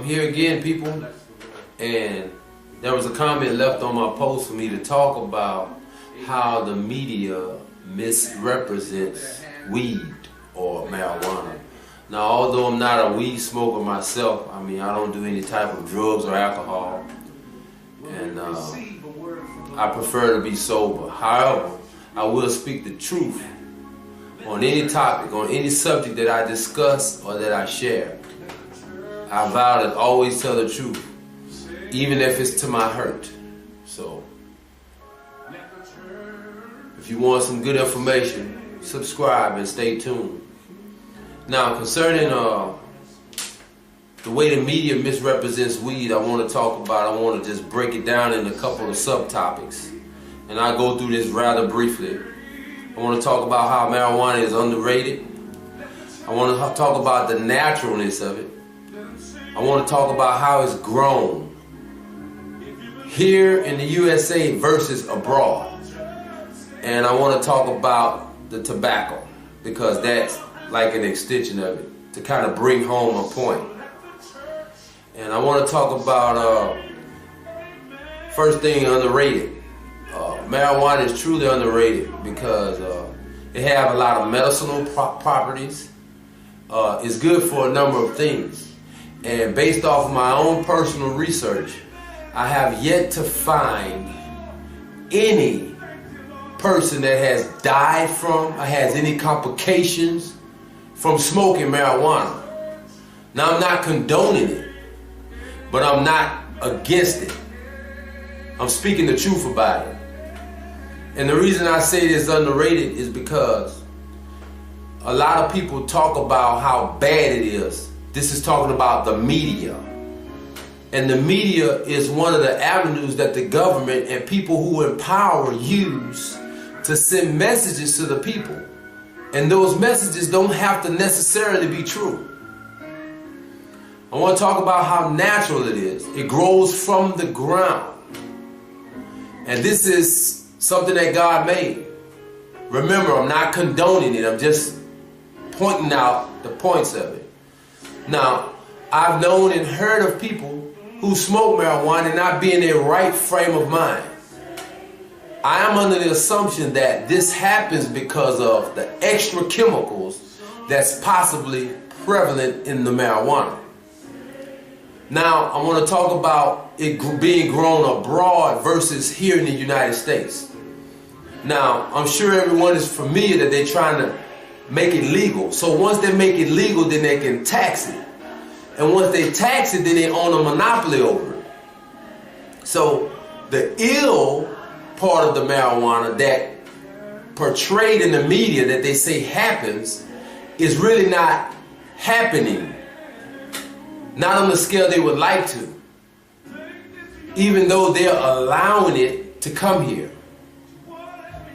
here again, people, and there was a comment left on my post for me to talk about how the media misrepresents weed or marijuana. Now, although I'm not a weed smoker myself, I mean, I don't do any type of drugs or alcohol, and I prefer to be sober. However, I will speak the truth on any topic, on any subject that I discuss or that I share. I vow to always tell the truth, even if it's to my hurt. So, if you want some good information, subscribe and stay tuned. Now, concerning the way the media misrepresents weed, I want to just break it down in a couple of subtopics. And I'll go through this rather briefly. I want to talk about how marijuana is underrated. I want to talk about the naturalness of it. I want to talk about how it's grown here in the USA versus abroad. And I want to talk about the tobacco, because that's like an extension of it, to kind of bring home a point. And I want to talk about, first thing, underrated. Marijuana is truly underrated because it has a lot of medicinal properties. It's good for a number of things. And based off of my own personal research, I have yet to find any person that has died from or has any complications from smoking marijuana. Now, I'm not condoning it, but I'm not against it. I'm speaking the truth about it. And the reason I say it's underrated is because a lot of people talk about how bad it is. This is talking about the media. And the media is one of the avenues that the government and people who in power use to send messages to the people. And those messages don't have to necessarily be true. I want to talk about how natural it is. It grows from the ground. And this is something that God made. Remember, I'm not condoning it. I'm just pointing out the points of it. Now, I've known and heard of people who smoke marijuana and not be in their right frame of mind. I am under the assumption that this happens because of the extra chemicals that's possibly prevalent in the marijuana. Now, I want to talk about it being grown abroad versus here in the United States. Now, I'm sure everyone is familiar that they're trying to make it legal. So once they make it legal, then they can tax it. And once they tax it, then they own a monopoly over it. So the ill part of the marijuana that portrayed in the media that they say happens is really not happening. Not on the scale they would like to, even though they're allowing it to come here.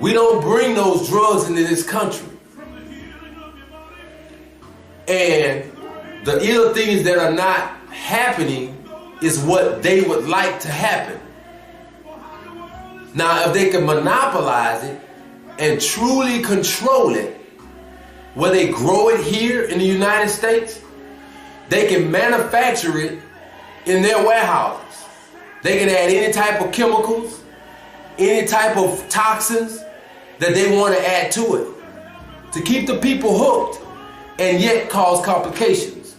We don't bring those drugs into this country. And the ill things that are not happening is what they would like to happen. Now, if they can monopolize it and truly control it, where they grow it here in the United States, they can manufacture it in their warehouses. They can add any type of chemicals, any type of toxins that they want to add to it to keep the people hooked and yet cause complications.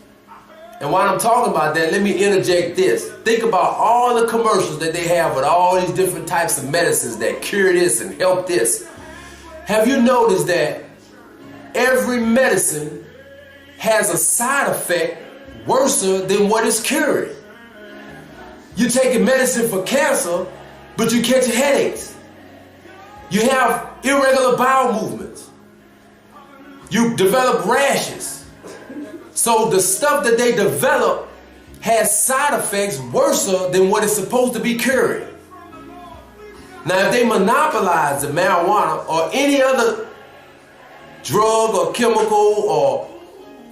And while I'm talking about that, let me interject this. Think about all the commercials that they have with all these different types of medicines that cure this and help this. Have you noticed that every medicine has a side effect worse than what it's curing? You're taking medicine for cancer, but you catch headaches. You have irregular bowel movements. You develop rashes. So the stuff that they develop has side effects worse than what it's supposed to be curing. Now, if they monopolize the marijuana or any other drug or chemical or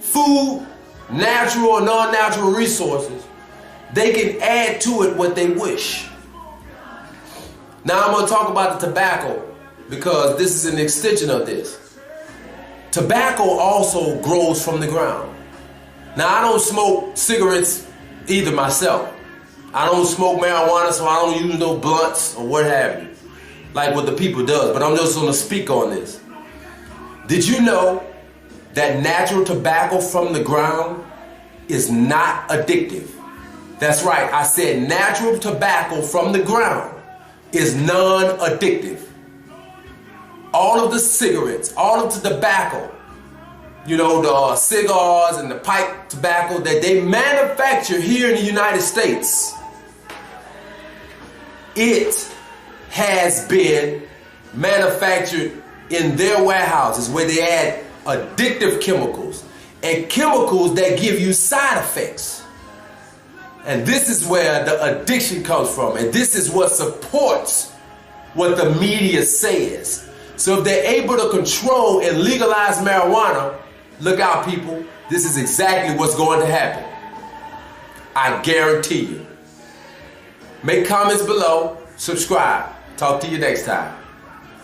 food, natural or non-natural resources, they can add to it what they wish. Now I'm going to talk about the tobacco because this is an extension of this. Tobacco also grows from the ground. Now I don't smoke cigarettes either myself. I don't smoke marijuana, so I don't use no blunts or what have you, like what the people does, but I'm just gonna speak on this. Did you know that natural tobacco from the ground is not addictive? That's right, I said natural tobacco from the ground is non-addictive. All of the cigarettes, all of the tobacco, you know, the cigars and the pipe tobacco that they manufacture here in the United States, it has been manufactured in their warehouses where they add addictive chemicals and chemicals that give you side effects. And this is where the addiction comes from, and this is what supports what the media says. So if they're able to control and legalize marijuana, look out, people, this is exactly what's going to happen. I guarantee you. Make comments below, subscribe. Talk to you next time.